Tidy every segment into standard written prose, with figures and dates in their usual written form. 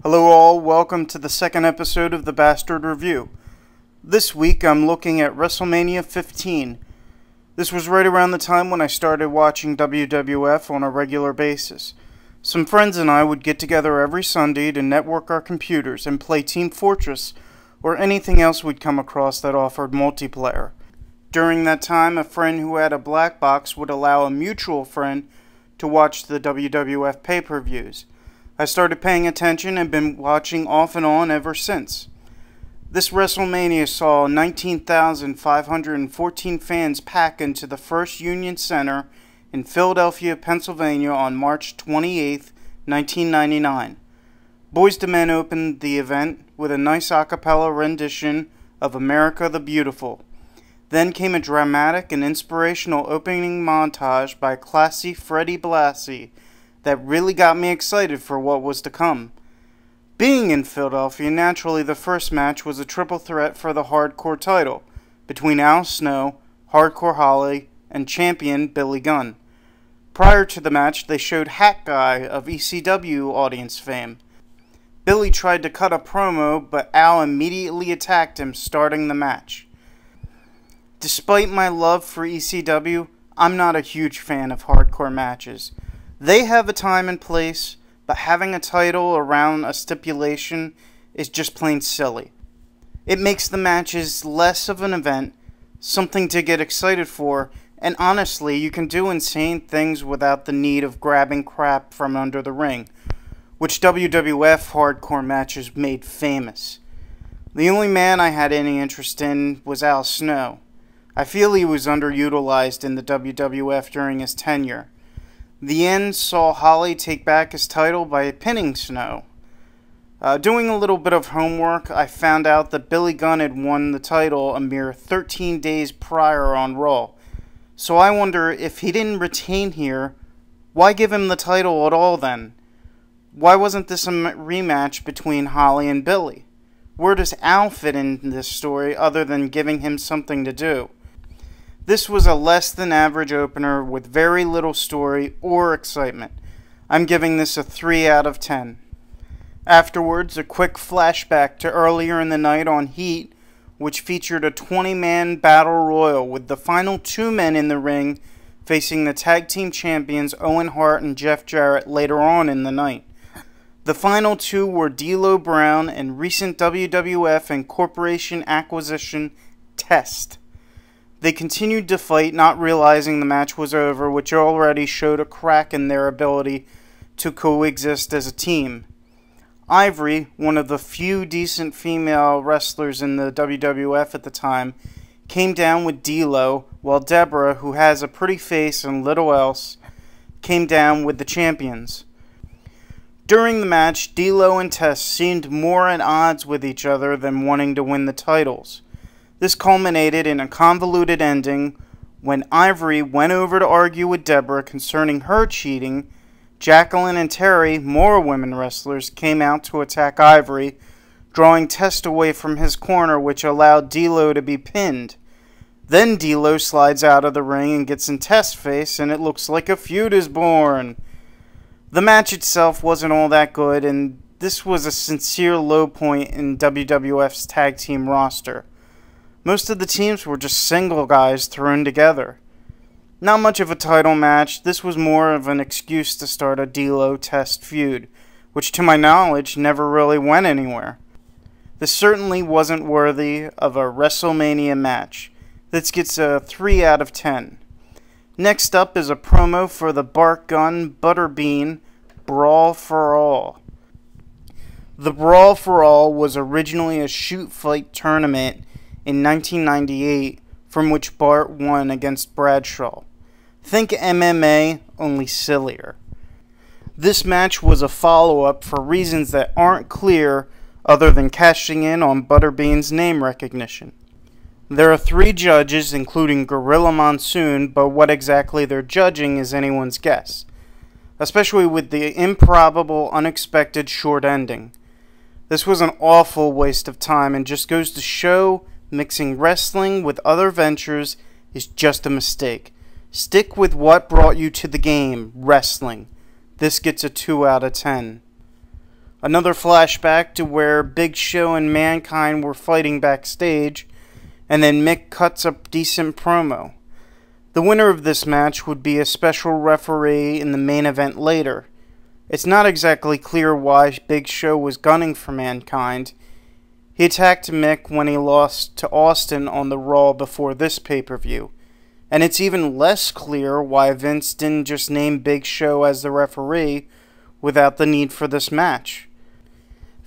Hello all, welcome to the second episode of the Bastard Review. This week I'm looking at Wrestlemania 15. This was right around the time when I started watching WWF on a regular basis. Some friends and I would get together every Sunday to network our computers and play Team Fortress or anything else we'd come across that offered multiplayer. During that time, a friend who had a black box would allow a mutual friend to watch the WWF pay-per-views. I started paying attention and been watching off and on ever since. This WrestleMania saw 19,514 fans pack into the First Union Center in Philadelphia, Pennsylvania on March 28, 1999. Boyz II Men opened the event with a nice a cappella rendition of America the Beautiful. Then came a dramatic and inspirational opening montage by classy Freddie Blassie that really got me excited for what was to come. Being in Philadelphia, naturally the first match was a triple threat for the Hardcore title between Al Snow, Hardcore Holly, and champion Billy Gunn. Prior to the match, they showed Hat Guy of ECW audience fame. Billy tried to cut a promo, but Al immediately attacked him, starting the match. Despite my love for ECW, I'm not a huge fan of hardcore matches. They have a time and place, but having a title around a stipulation is just plain silly. It makes the matches less of an event, something to get excited for, and honestly, you can do insane things without the need of grabbing crap from under the ring, which WWF hardcore matches made famous. The only man I had any interest in was Al Snow. I feel he was underutilized in the WWF during his tenure. The end saw Holly take back his title by pinning Snow. Doing a little bit of homework, I found out that Billy Gunn had won the title a mere 13 days prior on Raw. So I wonder, if he didn't retain here, why give him the title at all then? Why wasn't this a rematch between Holly and Billy? Where does Al fit in this story other than giving him something to do? This was a less than average opener with very little story or excitement. I'm giving this a 3 out of 10. Afterwards, a quick flashback to earlier in the night on Heat, which featured a 20-man battle royal with the final 2 men in the ring facing the tag team champions Owen Hart and Jeff Jarrett later on in the night. The final 2 were D'Lo Brown and recent WWF and corporation acquisition Test. They continued to fight, not realizing the match was over, which already showed a crack in their ability to coexist as a team. Ivory, one of the few decent female wrestlers in the WWF at the time, came down with D'Lo, while Deborah, who has a pretty face and little else, came down with the champions. During the match, D'Lo and Tess seemed more at odds with each other than wanting to win the titles. This culminated in a convoluted ending when Ivory went over to argue with Deborah concerning her cheating. Jacqueline and Terry, more women wrestlers, came out to attack Ivory, drawing Test away from his corner, which allowed D'Lo to be pinned. Then D'Lo slides out of the ring and gets in Test's face, and it looks like a feud is born. The match itself wasn't all that good, and this was a sincere low point in WWF's tag team roster. Most of the teams were just single guys thrown together. Not much of a title match, this was more of an excuse to start a D'Lo Test feud, which to my knowledge never really went anywhere. This certainly wasn't worthy of a WrestleMania match. This gets a 3 out of 10. Next up is a promo for the Bart Gunn Butterbean Brawl for All. The Brawl for All was originally a shoot fight tournament in 1998, from which Bart won against Bradshaw. Think MMA, only sillier. This match was a follow-up for reasons that aren't clear other than cashing in on Butterbean's name recognition. There are 3 judges, including Gorilla Monsoon, but what exactly they're judging is anyone's guess, especially with the improbable, unexpected short ending. This was an awful waste of time and just goes to show mixing wrestling with other ventures is just a mistake. Stick with what brought you to the game, wrestling. This gets a 2 out of 10. Another flashback to where Big Show and Mankind were fighting backstage, and then Mick cuts a decent promo. The winner of this match would be a special referee in the main event later. It's not exactly clear why Big Show was gunning for Mankind. He attacked Mick when he lost to Austin on the Raw before this pay-per-view. And it's even less clear why Vince didn't just name Big Show as the referee without the need for this match.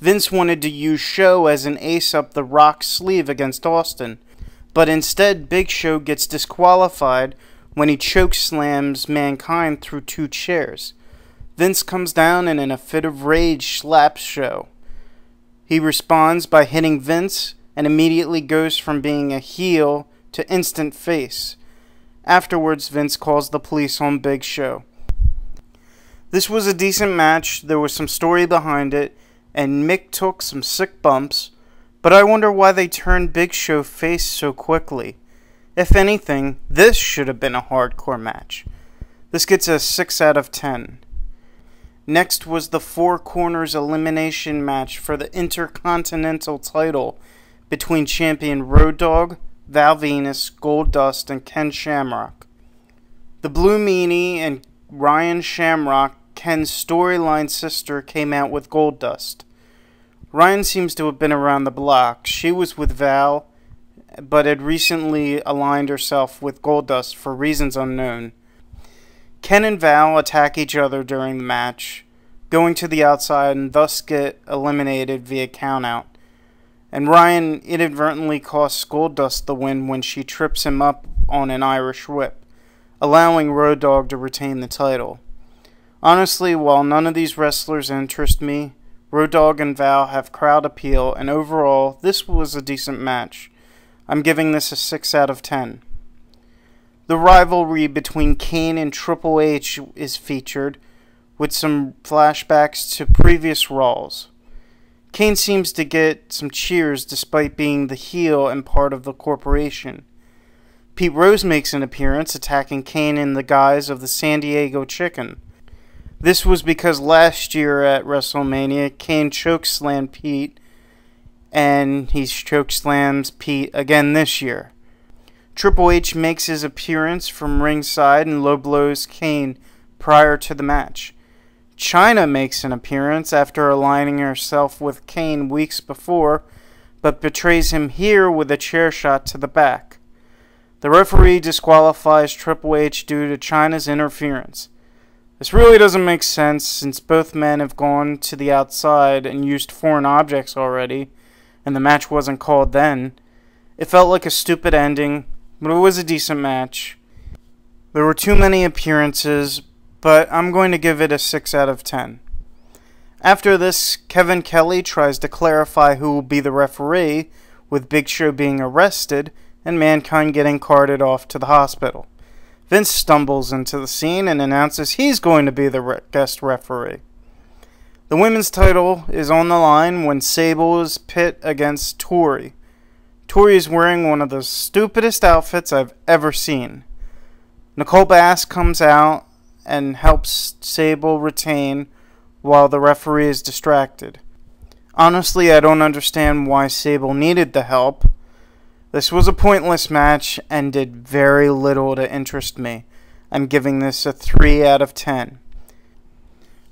Vince wanted to use Show as an ace up the Rock's sleeve against Austin, but instead Big Show gets disqualified when he chokeslams Mankind through 2 chairs. Vince comes down and in a fit of rage slaps Show. He responds by hitting Vince and immediately goes from being a heel to instant face. Afterwards, Vince calls the police on Big Show. This was a decent match, there was some story behind it, and Mick took some sick bumps, but I wonder why they turned Big Show face so quickly. If anything, this should have been a hardcore match. This gets a 6 out of 10. Next was the Four Corners elimination match for the Intercontinental title between champion Road Dogg, Val Venus, Goldust, and Ken Shamrock. The Blue Meanie and Ryan Shamrock, Ken's storyline sister, came out with Goldust. Ryan seems to have been around the block. She was with Val, but had recently aligned herself with Goldust for reasons unknown. Ken and Val attack each other during the match, going to the outside and thus get eliminated via countout. And Ryan inadvertently costs Goldust the win when she trips him up on an Irish whip, allowing Road Dogg to retain the title. Honestly, while none of these wrestlers interest me, Road Dogg and Val have crowd appeal, and overall, this was a decent match. I'm giving this a 6 out of 10. The rivalry between Kane and Triple H is featured, with some flashbacks to previous Raws. Kane seems to get some cheers despite being the heel and part of the corporation. Pete Rose makes an appearance, attacking Kane in the guise of the San Diego Chicken. This was because last year at Wrestlemania, Kane chokeslammed Pete, and he chokeslams Pete again this year. Triple H makes his appearance from ringside and low blows Kane prior to the match. Chyna makes an appearance after aligning herself with Kane weeks before, but betrays him here with a chair shot to the back. The referee disqualifies Triple H due to Chyna's interference. This really doesn't make sense since both men have gone to the outside and used foreign objects already, and the match wasn't called then. It felt like a stupid ending, but it was a decent match. There were too many appearances, but I'm going to give it a 6 out of 10. After this, Kevin Kelly tries to clarify who will be the referee, with Big Show being arrested and Mankind getting carted off to the hospital. Vince stumbles into the scene and announces he's going to be the guest referee. The women's title is on the line when Sable is pit against Tori. Tori is wearing one of the stupidest outfits I've ever seen. Nicole Bass comes out and helps Sable retain while the referee is distracted. Honestly, I don't understand why Sable needed the help. This was a pointless match and did very little to interest me. I'm giving this a 3 out of 10.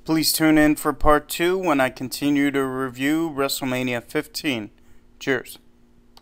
Please tune in for part 2 when I continue to review WrestleMania 15. Cheers.